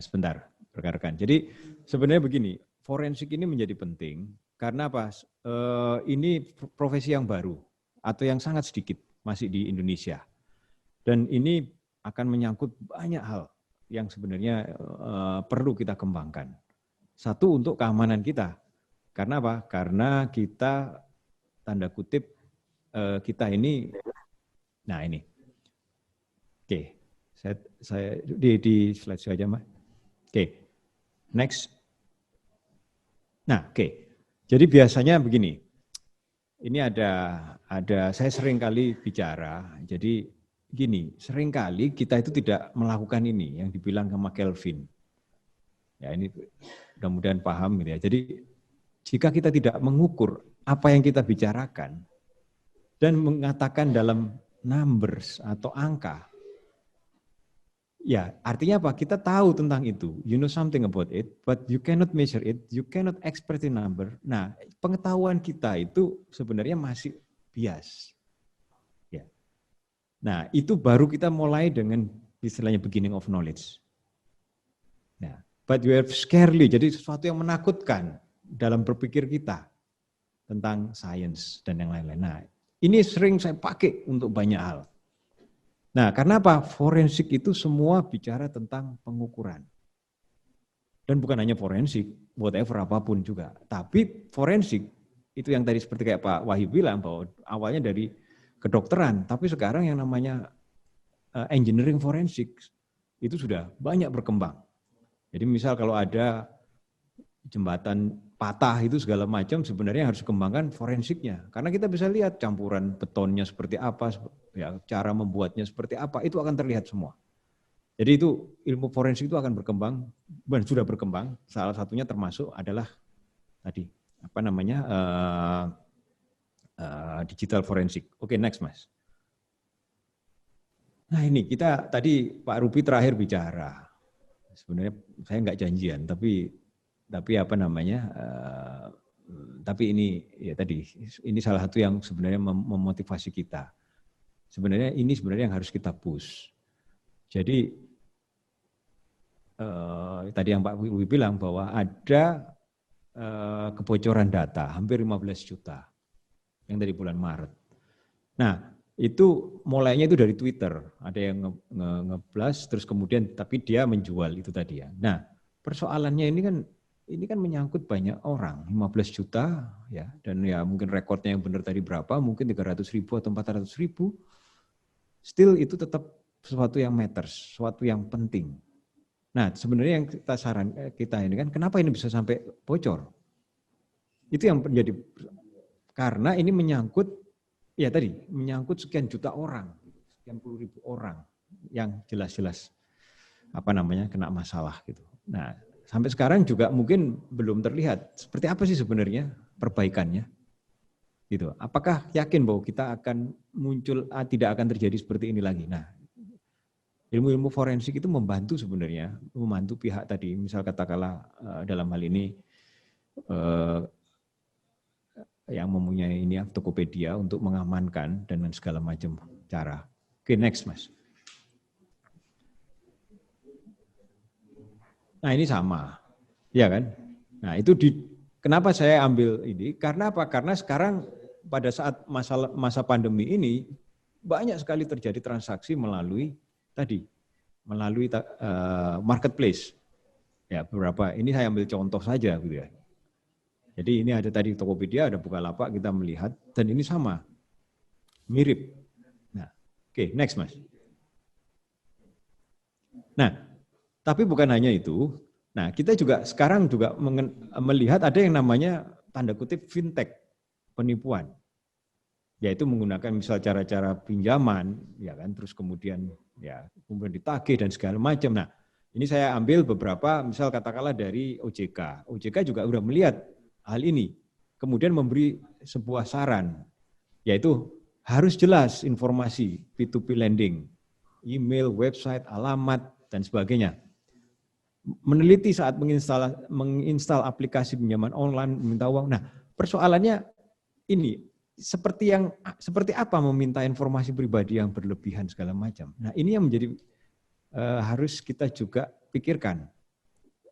Sebentar, rekan-rekan. Jadi sebenarnya begini, forensik ini menjadi penting karena apa? Ini profesi yang baru atau yang sangat sedikit masih di Indonesia. Dan ini akan menyangkut banyak hal yang sebenarnya perlu kita kembangkan. Satu, untuk keamanan kita. Karena apa? Karena kita, tanda kutip, kita ini, nah ini. Oke, saya di slide saja, Mas. Oke, next. Nah, oke. Jadi biasanya begini. Ini ada saya sering kali bicara. Jadi gini, seringkali kita itu tidak melakukan ini yang dibilang sama Kelvin. Ya, ini mudah-mudahan paham gitu ya. Jadi jika kita tidak mengukur apa yang kita bicarakan dan mengatakan dalam numbers atau angka, ya artinya apa? Kita tahu tentang itu, you know something about it, but you cannot measure it, you cannot express in number. Nah, pengetahuan kita itu sebenarnya masih bias. Nah, itu baru kita mulai dengan istilahnya beginning of knowledge. Nah, but you have scarcely, jadi sesuatu yang menakutkan dalam berpikir kita tentang sains dan yang lain-lain. Nah, ini sering saya pakai untuk banyak hal. Nah, karena apa? Forensik itu semua bicara tentang pengukuran. Dan bukan hanya forensik, whatever apapun juga. Tapi forensik itu yang tadi seperti kayak Pak Wahyu bilang bahwa awalnya dari kedokteran, tapi sekarang yang namanya engineering forensik itu sudah banyak berkembang. Jadi misal kalau ada jembatan patah itu segala macam, sebenarnya harus dikembangkan forensiknya. Karena kita bisa lihat campuran betonnya seperti apa, ya, cara membuatnya seperti apa, itu akan terlihat semua. Jadi itu ilmu forensik itu akan berkembang, dan sudah berkembang. Salah satunya termasuk adalah tadi apa namanya digital forensik. Oke, next Mas. Nah ini kita tadi Pak Ruby terakhir bicara. Sebenarnya saya nggak janjian, tapi apa namanya? Tapi ini ya tadi ini salah satu yang sebenarnya memotivasi kita. Sebenarnya ini sebenarnya yang harus kita push. Jadi tadi yang Pak Wiwi bilang bahwa ada kebocoran data hampir 15 juta yang dari bulan Maret. Nah, itu mulainya itu dari Twitter, ada yang nge-blast terus kemudian tapi dia menjual itu tadi ya. Nah, persoalannya ini kan menyangkut banyak orang, 15 juta ya, dan ya mungkin rekornya yang benar tadi berapa, mungkin 300.000 atau 400.000. Still itu tetap sesuatu yang matters, sesuatu yang penting. Nah, sebenarnya yang kita ini kan kenapa ini bisa sampai bocor? Itu yang menjadi, karena ini menyangkut ya tadi menyangkut sekian juta orang, sekian puluh ribu orang yang jelas-jelas apa namanya kena masalah gitu. Nah, sampai sekarang juga mungkin belum terlihat seperti apa sih sebenarnya perbaikannya. Gitu. Apakah yakin bahwa kita akan muncul tidak akan terjadi seperti ini lagi? Nah, ilmu-ilmu forensik itu membantu sebenarnya, membantu pihak tadi, misal katakanlah dalam hal ini yang mempunyai ini Tokopedia untuk mengamankan dengan segala macam cara. Oke, next Mas. Nah ini sama, ya kan? Nah itu kenapa saya ambil ini? Karena apa? Karena sekarang pada saat masa pandemi ini banyak sekali terjadi transaksi melalui marketplace. Ya beberapa ini saya ambil contoh saja gitu ya. Jadi ini ada tadi Tokopedia, ada Bukalapak, kita melihat dan ini sama, mirip. Nah, oke, next Mas. Nah, tapi bukan hanya itu. Nah, kita juga sekarang juga melihat ada yang namanya tanda kutip fintech, penipuan. Yaitu menggunakan misal cara-cara pinjaman, ya kan, terus kemudian ditagih dan segala macam. Nah, ini saya ambil beberapa, misal katakanlah dari OJK. OJK juga sudah melihat hal ini, kemudian memberi sebuah saran, yaitu harus jelas informasi P2P lending, email, website, alamat, dan sebagainya. Meneliti saat menginstal aplikasi pinjaman online, meminta uang. Nah, persoalannya ini, seperti apa meminta informasi pribadi yang berlebihan segala macam. Nah, ini yang menjadi harus kita juga pikirkan.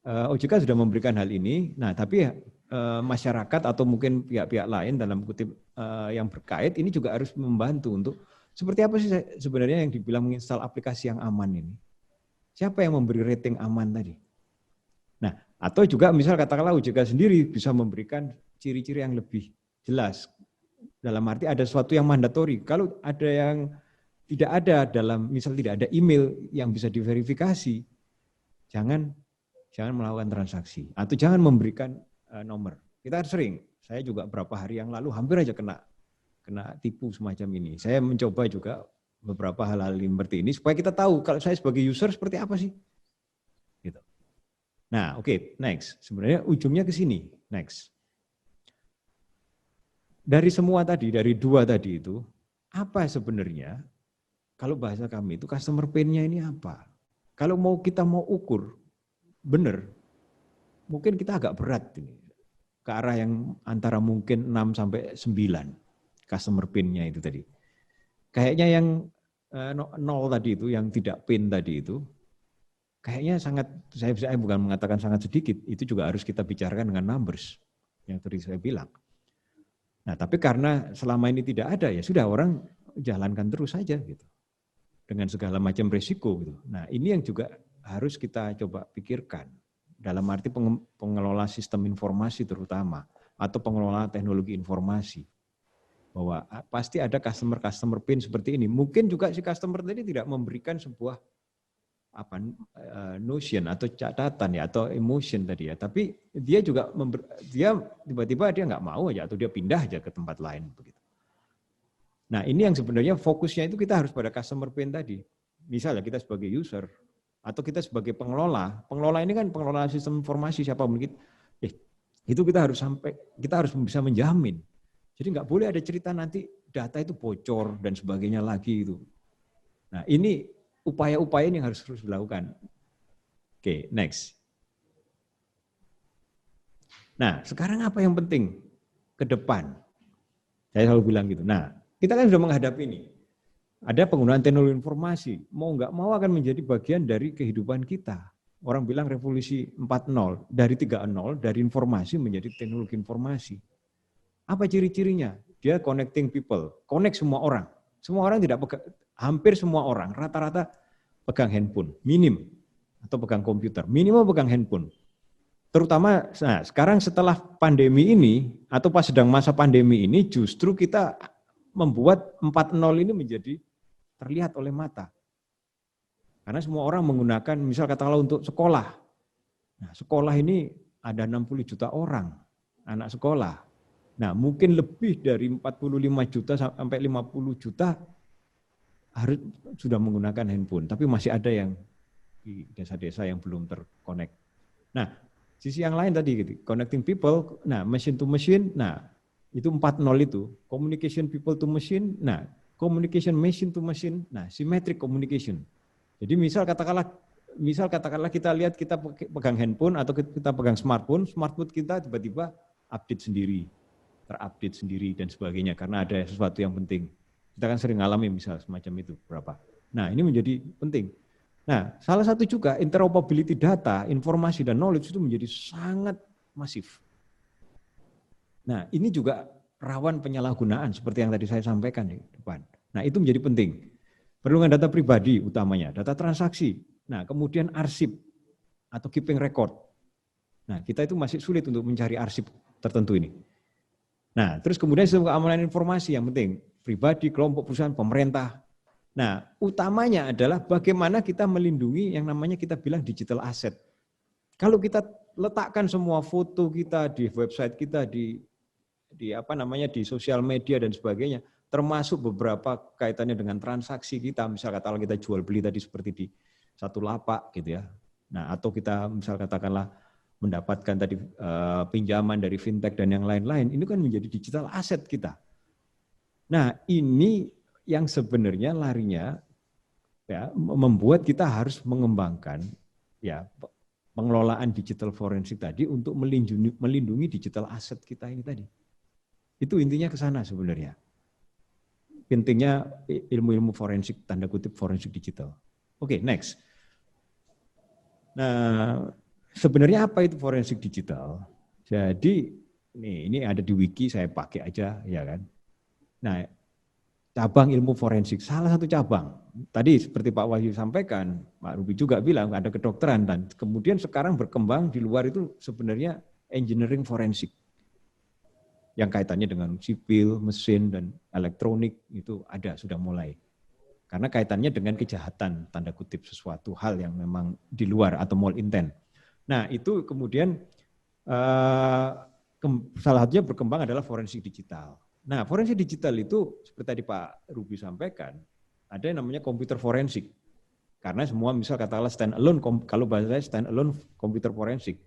OJK sudah memberikan hal ini, nah tapi masyarakat atau mungkin pihak-pihak lain dalam kutip yang berkait ini juga harus membantu untuk seperti apa sih sebenarnya yang dibilang menginstal aplikasi yang aman ini. Siapa yang memberi rating aman tadi? Nah, atau juga misal katakanlah OJK sendiri bisa memberikan ciri-ciri yang lebih jelas. Dalam arti ada sesuatu yang mandatori. Kalau ada yang tidak ada dalam, misal tidak ada email yang bisa diverifikasi, jangan melakukan transaksi atau jangan memberikan nomor. Kita sering, saya juga beberapa hari yang lalu hampir aja kena tipu semacam ini. Saya mencoba juga beberapa hal-hal seperti ini supaya kita tahu kalau saya sebagai user seperti apa sih. Gitu. Nah, oke, next. Sebenarnya ujungnya ke sini. Next. Dari semua tadi, dari dua tadi itu, apa sebenarnya kalau bahasa kami itu customer pain-nya ini apa? Kalau kita mau ukur benar, mungkin kita agak berat ini ke arah yang antara mungkin 6 sampai 9 customer pain-nya itu tadi. Kayaknya yang 0 tadi itu, yang tidak pain tadi itu, kayaknya sangat, saya bukan mengatakan sangat sedikit, itu juga harus kita bicarakan dengan numbers yang tadi saya bilang. Nah, tapi karena selama ini tidak ada, ya sudah orang jalankan terus saja gitu. Dengan segala macam resiko gitu. Nah, ini yang juga harus kita coba pikirkan dalam arti pengelola sistem informasi terutama atau pengelola teknologi informasi. Bahwa pasti ada customer pain seperti ini. Mungkin juga si customer tadi tidak memberikan sebuah notion atau catatan ya atau emotion tadi ya, tapi dia juga dia tiba-tiba dia nggak mau aja atau dia pindah aja ke tempat lain begitu. Nah, ini yang sebenarnya fokusnya itu kita harus pada customer pain tadi. Misalnya kita sebagai user atau kita sebagai pengelola ini kan pengelola sistem informasi siapa mungkin itu kita harus bisa menjamin. Jadi nggak boleh ada cerita nanti data itu bocor dan sebagainya lagi itu. Nah, ini upaya-upaya yang harus terus dilakukan. Oke, next. Nah, sekarang apa yang penting ke depan? Saya selalu bilang gitu. Nah, kita kan sudah menghadapi ini. Ada penggunaan teknologi informasi, mau nggak mau akan menjadi bagian dari kehidupan kita. Orang bilang revolusi 4.0, dari 3.0, dari informasi menjadi teknologi informasi. Apa ciri-cirinya? Dia connecting people, connect semua orang. Semua orang tidak pegang, hampir semua orang, rata-rata pegang handphone, minim. Atau pegang komputer, minimal pegang handphone. Terutama nah, sekarang setelah pandemi ini, atau pas sedang masa pandemi ini, justru kita membuat 4.0 ini menjadi terlihat oleh mata. Karena semua orang menggunakan, misal katakanlah untuk sekolah. Nah, sekolah ini ada 60 juta orang, anak sekolah. Nah, mungkin lebih dari 45 juta sampai 50 juta harus sudah menggunakan handphone. Tapi masih ada yang di desa-desa yang belum terkonek. Nah, sisi yang lain tadi, gitu, connecting people, nah machine to machine, nah itu 4.0 itu, communication people to machine, nah communication machine to machine, nah symmetric communication. Jadi misal katakanlah kita lihat kita pegang handphone atau kita pegang smartphone kita tiba-tiba update sendiri, terupdate sendiri dan sebagainya karena ada sesuatu yang penting. Kita kan sering alami misal semacam itu berapa. Nah ini menjadi penting. Nah salah satu juga interoperability data, informasi dan knowledge itu menjadi sangat masif. Nah ini juga rawan penyalahgunaan seperti yang tadi saya sampaikan di depan. Nah itu menjadi penting. Perlindungan data pribadi utamanya, data transaksi. Nah kemudian arsip atau keeping record. Nah kita itu masih sulit untuk mencari arsip tertentu ini. Nah terus kemudian sistem keamanan informasi yang penting. Pribadi, kelompok, perusahaan, pemerintah. Nah utamanya adalah bagaimana kita melindungi yang namanya kita bilang digital asset. Kalau kita letakkan semua foto kita di website kita, di sosial media dan sebagainya, termasuk beberapa kaitannya dengan transaksi kita, misal katakanlah kita jual beli tadi seperti di satu lapak gitu ya. Nah, atau kita misal katakanlah mendapatkan tadi pinjaman dari fintech dan yang lain-lain, ini kan menjadi digital asset kita. Nah, ini yang sebenarnya larinya ya membuat kita harus mengembangkan ya pengelolaan digital forensik tadi untuk melindungi digital asset kita ini tadi. Itu intinya ke sana sebenarnya. Intinya ilmu-ilmu forensik, tanda kutip forensik digital. Oke, next. Nah, sebenarnya apa itu forensik digital? Jadi ini ada di wiki, saya pakai aja ya kan. Nah, cabang ilmu forensik, salah satu cabang. Tadi seperti Pak Wahyu sampaikan, Pak Ruby juga bilang ada kedokteran dan kemudian sekarang berkembang di luar itu sebenarnya engineering forensik. Yang kaitannya dengan sipil, mesin, dan elektronik itu ada, sudah mulai. Karena kaitannya dengan kejahatan, tanda kutip sesuatu hal yang memang di luar atau mal intent. Nah itu kemudian salah satunya berkembang adalah forensik digital. Nah forensik digital itu seperti tadi Pak Ruby sampaikan, ada yang namanya komputer forensik. Karena semua misal katakanlah stand alone, kalau bahasanya stand alone komputer forensik.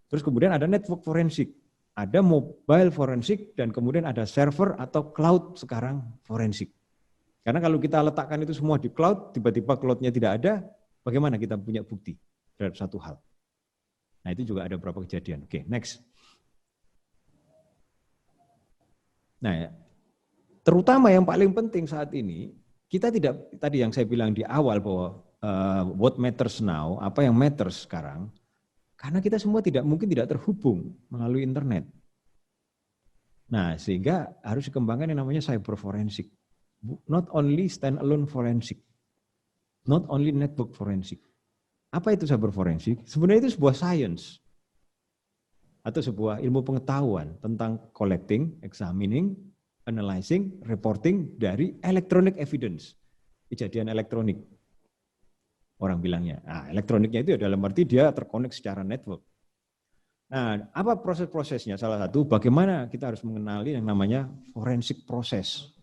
Terus kemudian ada network forensik, ada mobile forensik, dan kemudian ada server atau cloud sekarang forensik. Karena kalau kita letakkan itu semua di cloud, tiba-tiba cloud-nya tidak ada, bagaimana kita punya bukti terhadap satu hal. Nah itu juga ada beberapa kejadian. Oke, next. Nah, terutama yang paling penting saat ini, kita tidak, tadi yang saya bilang di awal bahwa what matters now, apa yang matters sekarang, karena kita semua mungkin tidak terhubung melalui internet. Nah, sehingga harus dikembangkan yang namanya cyber forensik. Not only stand-alone forensik, not only network forensik. Apa itu cyber forensik? Sebenarnya itu sebuah science atau sebuah ilmu pengetahuan tentang collecting, examining, analyzing, reporting dari electronic evidence, kejadian elektronik. Orang bilangnya, elektroniknya itu dalam arti dia terkonek secara network. Nah, apa proses-prosesnya? Salah satu bagaimana kita harus mengenali yang namanya forensik proses.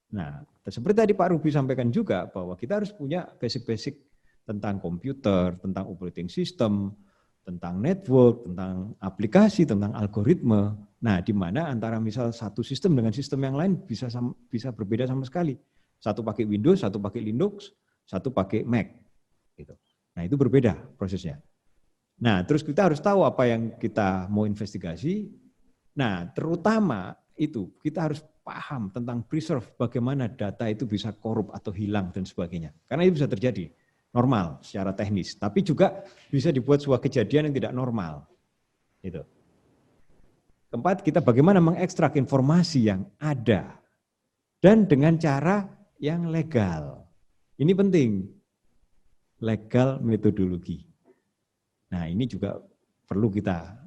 Nah, seperti tadi Pak Ruby sampaikan juga bahwa kita harus punya basic-basic tentang komputer, tentang operating system, tentang network, tentang aplikasi, tentang algoritma. Nah, di mana antara misal satu sistem dengan sistem yang lain bisa berbeda sama sekali. Satu pakai Windows, satu pakai Linux, satu pakai Mac. Gitu. Nah, itu berbeda prosesnya. Nah, terus kita harus tahu apa yang kita mau investigasi. Nah, terutama itu kita harus paham tentang preserve, bagaimana data itu bisa korup atau hilang dan sebagainya. Karena itu bisa terjadi normal secara teknis, tapi juga bisa dibuat sebuah kejadian yang tidak normal. Itu. Keempat, kita bagaimana mengekstrak informasi yang ada dan dengan cara yang legal. Ini penting, legal metodologi. Nah, ini juga perlu kita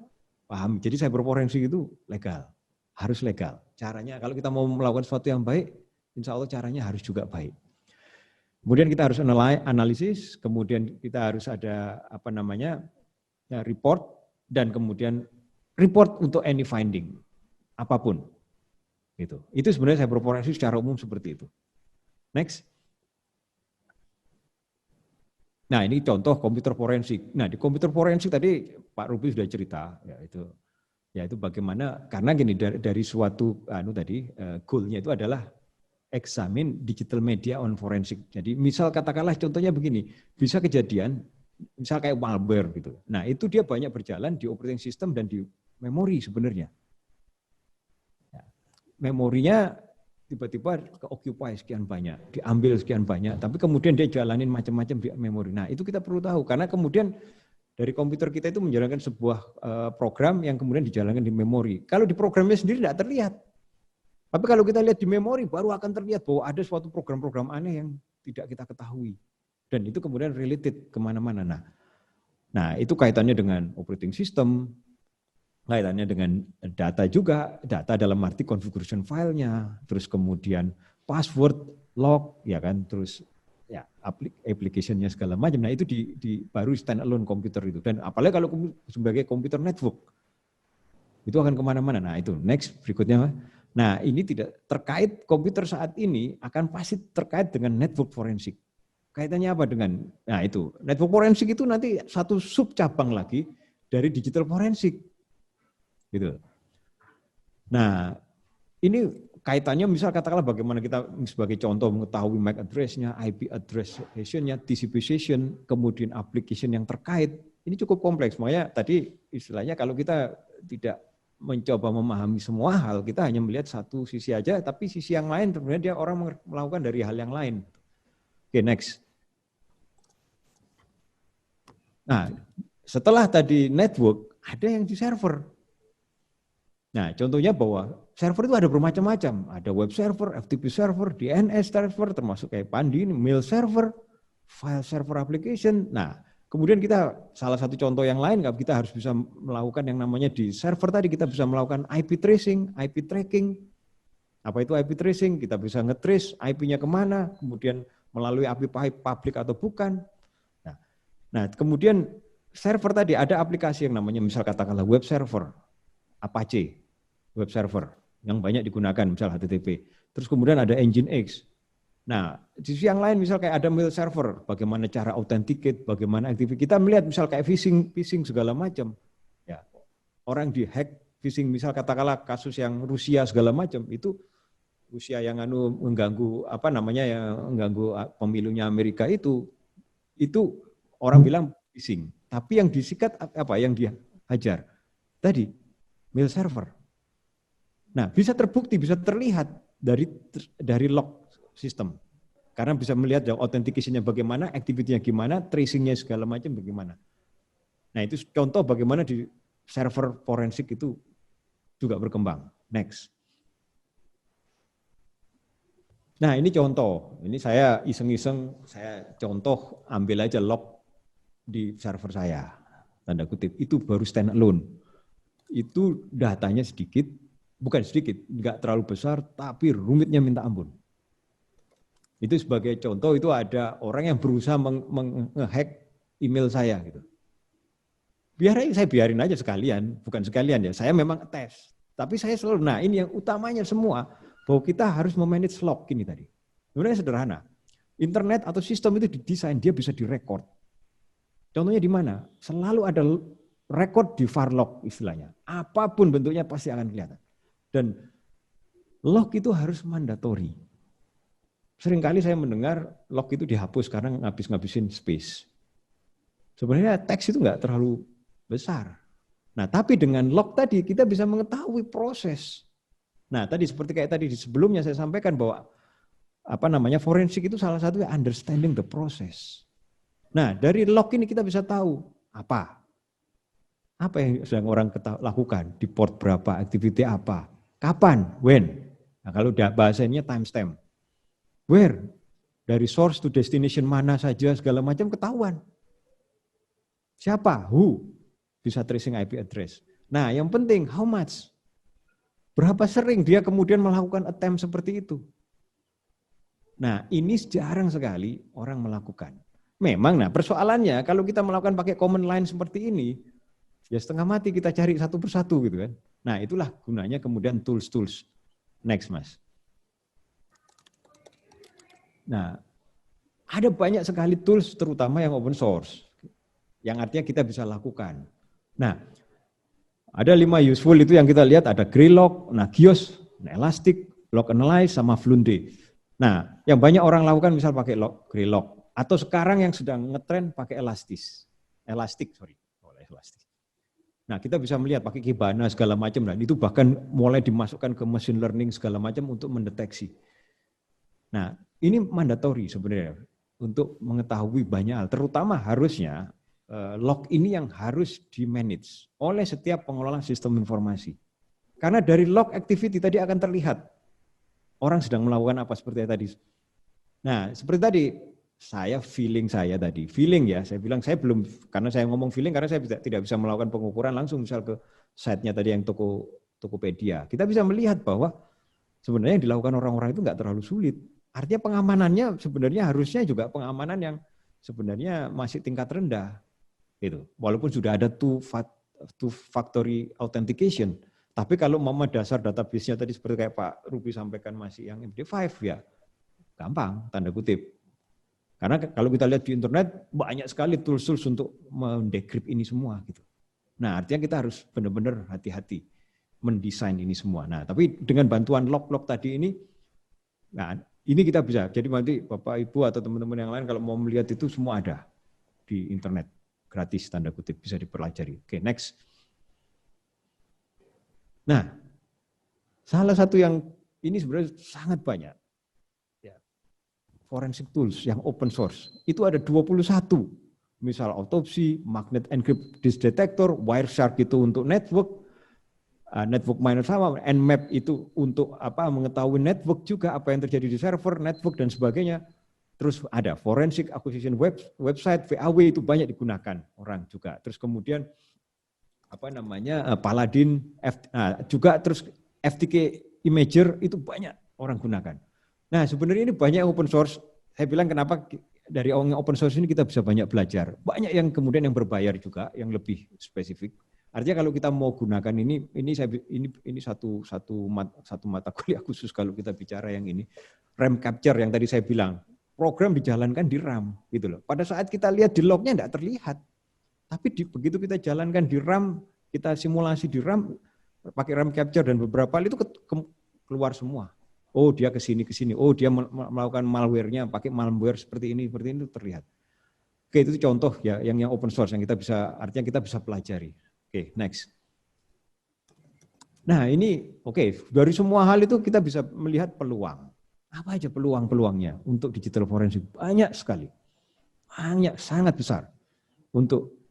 pahami. Jadi cyber forensik itu legal. Harus legal. Caranya kalau kita mau melakukan sesuatu yang baik, insya Allah caranya harus juga baik. Kemudian kita harus analisis, kemudian kita harus ada report, dan kemudian report untuk any finding, apapun. Itu sebenarnya cyber forensik secara umum seperti itu. Next. Nah ini contoh komputer forensik. Nah di komputer forensik tadi Pak Ruby sudah cerita, yaitu bagaimana, karena gini dari suatu goal-nya itu adalah examine digital media on forensik. Jadi misal katakanlah contohnya begini, bisa kejadian misal kayak malware gitu. Nah itu dia banyak berjalan di operating system dan di memori sebenarnya. Memorinya tiba-tiba ke-occupy sekian banyak, diambil sekian banyak, tapi kemudian dia jalanin macam-macam di memori. Nah itu kita perlu tahu, karena kemudian dari komputer kita itu menjalankan sebuah program yang kemudian dijalankan di memori. Kalau di programnya sendiri tidak terlihat. Tapi kalau kita lihat di memori, baru akan terlihat bahwa ada suatu program-program aneh yang tidak kita ketahui. Dan itu kemudian related kemana-mana. Nah, itu kaitannya dengan operating system, kaitannya dengan data juga, data dalam arti configuration filenya, terus kemudian password, log, ya kan, terus ya application-nya segala macam. Nah itu di baru stand alone komputer itu. Dan apalagi kalau sebagai komputer network, itu akan kemana-mana. Nah itu next berikutnya. Nah ini tidak terkait komputer saat ini akan pasti terkait dengan network forensik. Kaitannya apa dengan, nah itu network forensik itu nanti satu sub cabang lagi dari digital forensik. Gitu. Nah ini kaitannya misal katakanlah bagaimana kita sebagai contoh mengetahui MAC address-nya, IP address-nya, TCP session, kemudian application yang terkait. Ini cukup kompleks. Makanya tadi istilahnya kalau kita tidak mencoba memahami semua hal, kita hanya melihat satu sisi aja, tapi sisi yang lain sebenarnya dia orang melakukan dari hal yang lain. Oke, next. Nah, setelah tadi network, ada yang di server. Nah, contohnya bahwa server itu ada bermacam-macam. Ada web server, FTP server, DNS server, termasuk kayak Pandi, mail server, file server application. Nah, kemudian kita, salah satu contoh yang lain, kita harus bisa melakukan yang namanya di server tadi, kita bisa melakukan IP tracing, IP tracking. Apa itu IP tracing? Kita bisa nge-trace IP-nya kemana, kemudian melalui IP publik atau bukan. Nah, kemudian server tadi ada aplikasi yang namanya misal katakanlah web server, Apache web server yang banyak digunakan misal HTTP. Terus kemudian ada Nginx. Nah, di sisi yang lain misal kayak ada mail server, bagaimana cara authenticate, bagaimana aktivitas. Kita melihat misal kayak phishing segala macam. Ya, orang di-hack phishing misal katakanlah kasus yang Rusia segala macam itu Rusia yang mengganggu apa namanya yang mengganggu pemilunya Amerika itu orang bilang phishing. Tapi yang disikat apa yang dihajar tadi mail server. Nah, bisa terbukti, bisa terlihat dari log sistem. Karena bisa melihat authentication-nya bagaimana, activity-nya gimana, tracing-nya segala macam bagaimana. Nah, itu contoh bagaimana di server forensik itu juga berkembang. Next. Nah, ini contoh. Ini saya iseng-iseng, saya contoh ambil aja log di server saya. Tanda kutip, itu baru stand alone. Itu datanya sedikit, bukan sedikit, enggak terlalu besar, tapi rumitnya minta ampun. Itu sebagai contoh, itu ada orang yang berusaha menghack email saya gitu. Saya biarin aja sekalian, bukan sekalian ya, saya memang tes. Tapi saya selalu, nah ini yang utamanya semua, bahwa kita harus memanage log ini tadi. Sebenarnya sederhana. Internet atau sistem itu didesain, dia bisa direkord. Contohnya di mana? Selalu ada record di var log istilahnya. Apapun bentuknya pasti akan kelihatan. Dan log itu harus mandatori. Seringkali saya mendengar log itu dihapus karena ngabis-ngabisin space. Sebenarnya teks itu enggak terlalu besar. Nah, tapi dengan log tadi kita bisa mengetahui proses. Nah, tadi seperti kayak tadi di sebelumnya saya sampaikan bahwa forensik itu salah satu understanding the process. Nah, dari log ini kita bisa tahu apa yang sedang orang lakukan, di port berapa, activity apa, kapan, when. Nah, kalau bahasanya timestamp. Where, dari source to destination mana saja, segala macam ketahuan. Siapa, who, bisa tracing IP address. Nah, yang penting, how much, berapa sering dia kemudian melakukan attempt seperti itu. Nah, ini jarang sekali orang melakukan. Memang, nah persoalannya kalau kita melakukan pakai command line seperti ini, ya setengah mati kita cari satu persatu gitu kan. Nah, itulah gunanya kemudian tools-tools. Next, Mas. Nah, ada banyak sekali tools terutama yang open source, yang artinya kita bisa lakukan. Nah, ada 5 useful itu yang kita lihat, ada Greylog, Nagios, Elastic, Log Analyze, sama Fluentd. Nah, yang banyak orang lakukan misal pakai Greylog, atau sekarang yang sedang ngetren pakai Elastic. Nah, kita bisa melihat pakai Kibana segala macam, dan itu bahkan mulai dimasukkan ke machine learning segala macam untuk mendeteksi. Nah, ini mandatori sebenarnya untuk mengetahui banyak hal, terutama harusnya log ini yang harus di-manage oleh setiap pengelola sistem informasi. Karena dari log activity tadi akan terlihat orang sedang melakukan apa seperti tadi. Nah, seperti tadi, feeling saya bilang saya belum, karena saya ngomong feeling karena saya tidak bisa melakukan pengukuran langsung misal ke site-nya tadi yang Tokopedia. Kita bisa melihat bahwa sebenarnya yang dilakukan orang-orang itu enggak terlalu sulit. Artinya pengamanannya sebenarnya harusnya juga pengamanan yang sebenarnya masih tingkat rendah. Gitu. Walaupun sudah ada two-factory authentication. Tapi kalau dasar database-nya tadi seperti kayak Pak Ruby sampaikan masih yang MD5 ya gampang, tanda kutip. Karena kalau kita lihat di internet banyak sekali tools-tools untuk mendekrip ini semua gitu. Nah, artinya kita harus benar-benar hati-hati mendesain ini semua. Nah, tapi dengan bantuan log-log tadi ini, nah ini kita bisa. Jadi nanti Bapak Ibu atau teman-teman yang lain kalau mau melihat itu semua ada di internet, gratis tanda kutip, bisa dipelajari. Oke, next. Nah, salah satu yang ini sebenarnya sangat banyak. Forensic tools yang open source, itu ada 21 misal autopsi, magnet encrypt disk detector, Wireshark itu untuk network miner sama, Nmap itu untuk mengetahui network juga apa yang terjadi di server, network dan sebagainya. Terus ada forensic acquisition website, VAW itu banyak digunakan orang juga. Terus kemudian Paladin juga terus FTK Imager itu banyak orang gunakan. Nah, sebenarnya ini banyak open source. Saya bilang kenapa dari open source ini kita bisa banyak belajar. Banyak yang kemudian yang berbayar juga, yang lebih spesifik. Artinya kalau kita mau gunakan ini satu mata kuliah khusus kalau kita bicara yang ini. RAM capture yang tadi saya bilang, program dijalankan di RAM gitu loh. Pada saat kita lihat di lognya enggak terlihat. Tapi begitu kita jalankan di RAM, kita simulasi di RAM pakai RAM capture dan beberapa hal itu keluar semua. Oh, dia ke sini. Oh, dia melakukan malware-nya pakai malware seperti ini itu terlihat. Oke, itu contoh ya yang open source yang kita bisa, artinya kita bisa pelajari. Oke, next. Nah, ini dari semua hal itu kita bisa melihat peluang. Apa aja peluang-peluangnya untuk digital forensik? Banyak sekali. Banyak, sangat besar.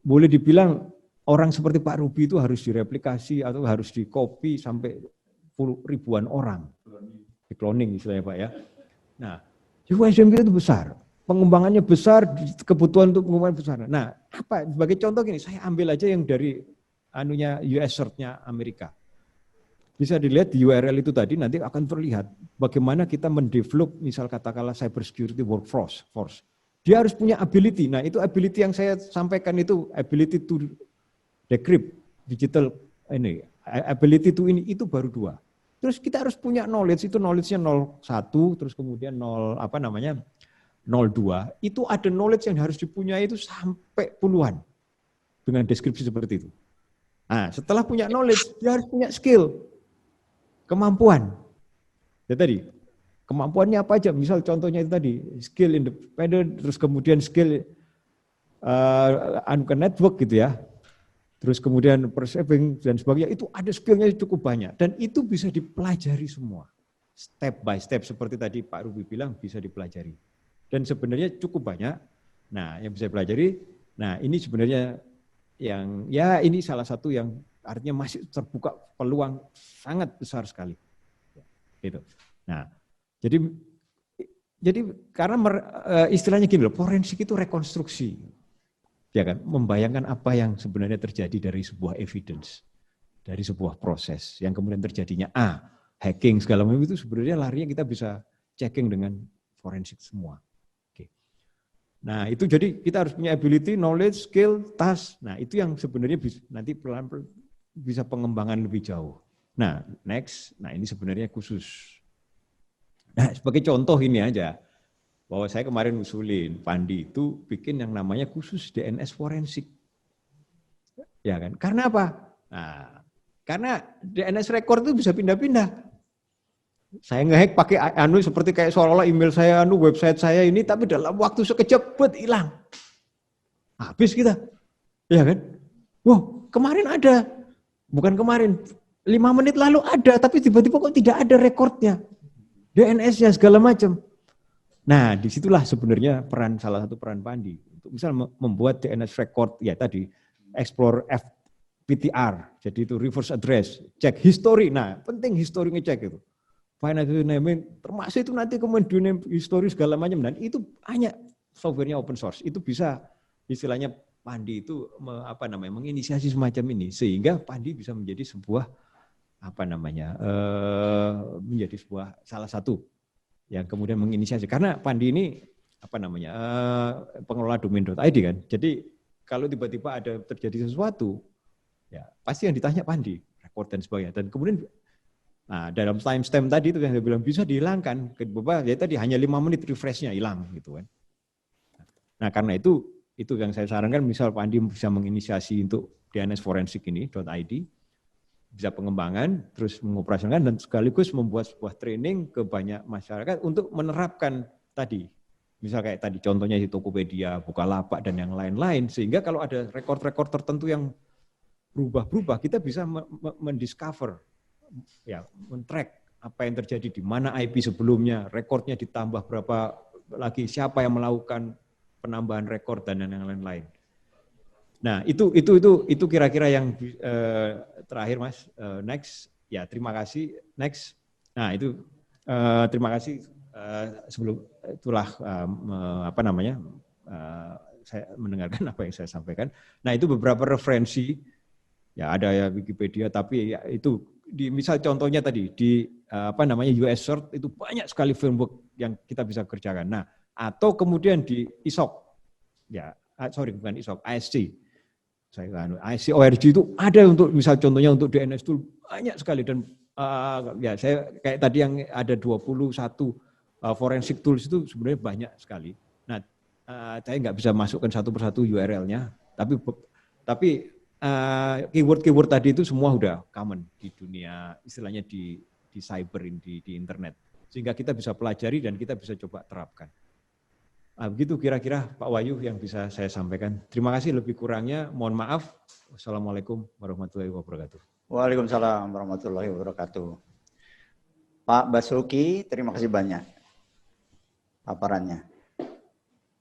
Boleh dibilang orang seperti Pak Ruby itu harus direplikasi atau harus di-copy sampai ribuan orang. Di cloning istilahnya Pak ya. Nah, USM kita itu besar. Pengembangannya besar, kebutuhan untuk pengembangan besar. Nah, sebagai contoh gini, saya ambil aja yang dari US CERT-nya Amerika. Bisa dilihat di URL itu tadi nanti akan terlihat bagaimana kita mendevelop misal katakanlah cyber security workforce. Dia harus punya ability. Nah, itu ability yang saya sampaikan itu ability to decrypt digital ability to ini itu baru 2. Terus kita harus punya knowledge, itu knowledge-nya 01, terus kemudian 02. Itu ada knowledge yang harus dipunyai itu sampai puluhan dengan deskripsi seperti itu. Nah, setelah punya knowledge, dia harus punya skill. Kemampuan. Ya tadi, kemampuannya apa aja? Misal contohnya itu tadi, skill independent, terus kemudian skill network gitu ya. Terus kemudian perceiving dan sebagainya, itu ada skillnya cukup banyak. Dan itu bisa dipelajari semua. Step by step, seperti tadi Pak Ruby bilang, bisa dipelajari. Dan sebenarnya cukup banyak. Nah, yang bisa dipelajari, nah ini sebenarnya yang, ya ini salah satu yang artinya masih terbuka peluang sangat besar sekali. Gitu. Nah, jadi karena istilahnya gini loh, forensik itu rekonstruksi. Ya kan, membayangkan apa yang sebenarnya terjadi dari sebuah evidence, dari sebuah proses yang kemudian terjadinya hacking segala macam itu sebenarnya larinya kita bisa checking dengan forensik semua. Oke. Nah, itu jadi kita harus punya ability, knowledge, skill, task. Nah, itu yang sebenarnya nanti pelan-pelan bisa pengembangan lebih jauh. Nah, next. Nah, ini sebenarnya khusus. Nah, sebagai contoh ini aja, bahwa saya kemarin usulin, Pandi itu bikin yang namanya khusus DNS forensik. Ya kan? Karena apa? Nah, karena DNS record itu bisa pindah-pindah. Saya ngehack pakai seperti kayak seolah-olah email saya, website saya ini, tapi dalam waktu sekejap, hilang. Habis kita. Ya kan? Wah, kemarin ada. Bukan kemarin, 5 menit lalu ada, tapi tiba-tiba kok tidak ada rekornya. DNS-nya segala macam. Nah, disitulah sebenarnya salah satu peran Pandi. Untuk misal membuat DNS record, ya tadi, explore FPTR, jadi itu reverse address, cek history. Nah, penting history ngecek itu. Finance naming, termasuk itu nanti kemudian history segala macam. Dan itu hanya softwarenya open source. Itu bisa istilahnya Pandi itu menginisiasi semacam ini sehingga Pandi bisa menjadi sebuah menjadi sebuah salah satu yang kemudian menginisiasi karena Pandi ini pengelola domain.id kan. Jadi kalau tiba-tiba ada terjadi sesuatu ya pasti yang ditanya Pandi, record dan sebagainya. Dan kemudian dalam timestamp tadi itu yang saya bilang bisa dihilangkan. Ya tadi hanya 5 menit refreshnya hilang gitu kan. Nah, karena itu yang saya sarankan misal Pandi bisa menginisiasi untuk DNS forensik ini .id, bisa pengembangan, terus mengoperasionalkan dan sekaligus membuat sebuah training ke banyak masyarakat untuk menerapkan tadi. Misal kayak tadi contohnya di Tokopedia, Bukalapak dan yang lain-lain sehingga kalau ada rekor-rekor tertentu yang berubah-berubah kita bisa mendiscover ya, men-track apa yang terjadi di mana IP sebelumnya, rekornya ditambah berapa lagi, siapa yang melakukan penambahan rekor dan yang lain-lain. Nah, itu kira-kira yang terakhir Mas. Next, ya terima kasih. Next. Nah, itu terima kasih sebelum itulah apa namanya? Saya mendengarkan apa yang saya sampaikan. Nah, itu beberapa referensi. Ya ada ya Wikipedia, tapi ya itu misal contohnya tadi di apa namanya US CERT itu banyak sekali framework yang kita bisa kerjakan. Nah, atau kemudian di ISOC, ya sorry bukan ISOC, ISC. ISC ORG itu ada untuk misal contohnya untuk DNS tool banyak sekali dan ya saya kayak tadi yang ada 21 forensic tools itu sebenarnya banyak sekali. Nah, saya nggak bisa masukkan satu persatu URL-nya, tapi keyword-keyword tadi itu semua udah common di dunia, istilahnya di cyber, di internet. Sehingga kita bisa pelajari dan kita bisa coba terapkan. Begitu kira-kira Pak Wahyu yang bisa saya sampaikan. Terima kasih, lebih kurangnya mohon maaf. Wassalamualaikum warahmatullahi wabarakatuh. Waalaikumsalam warahmatullahi wabarakatuh. Pak Basuki, terima kasih banyak paparannya.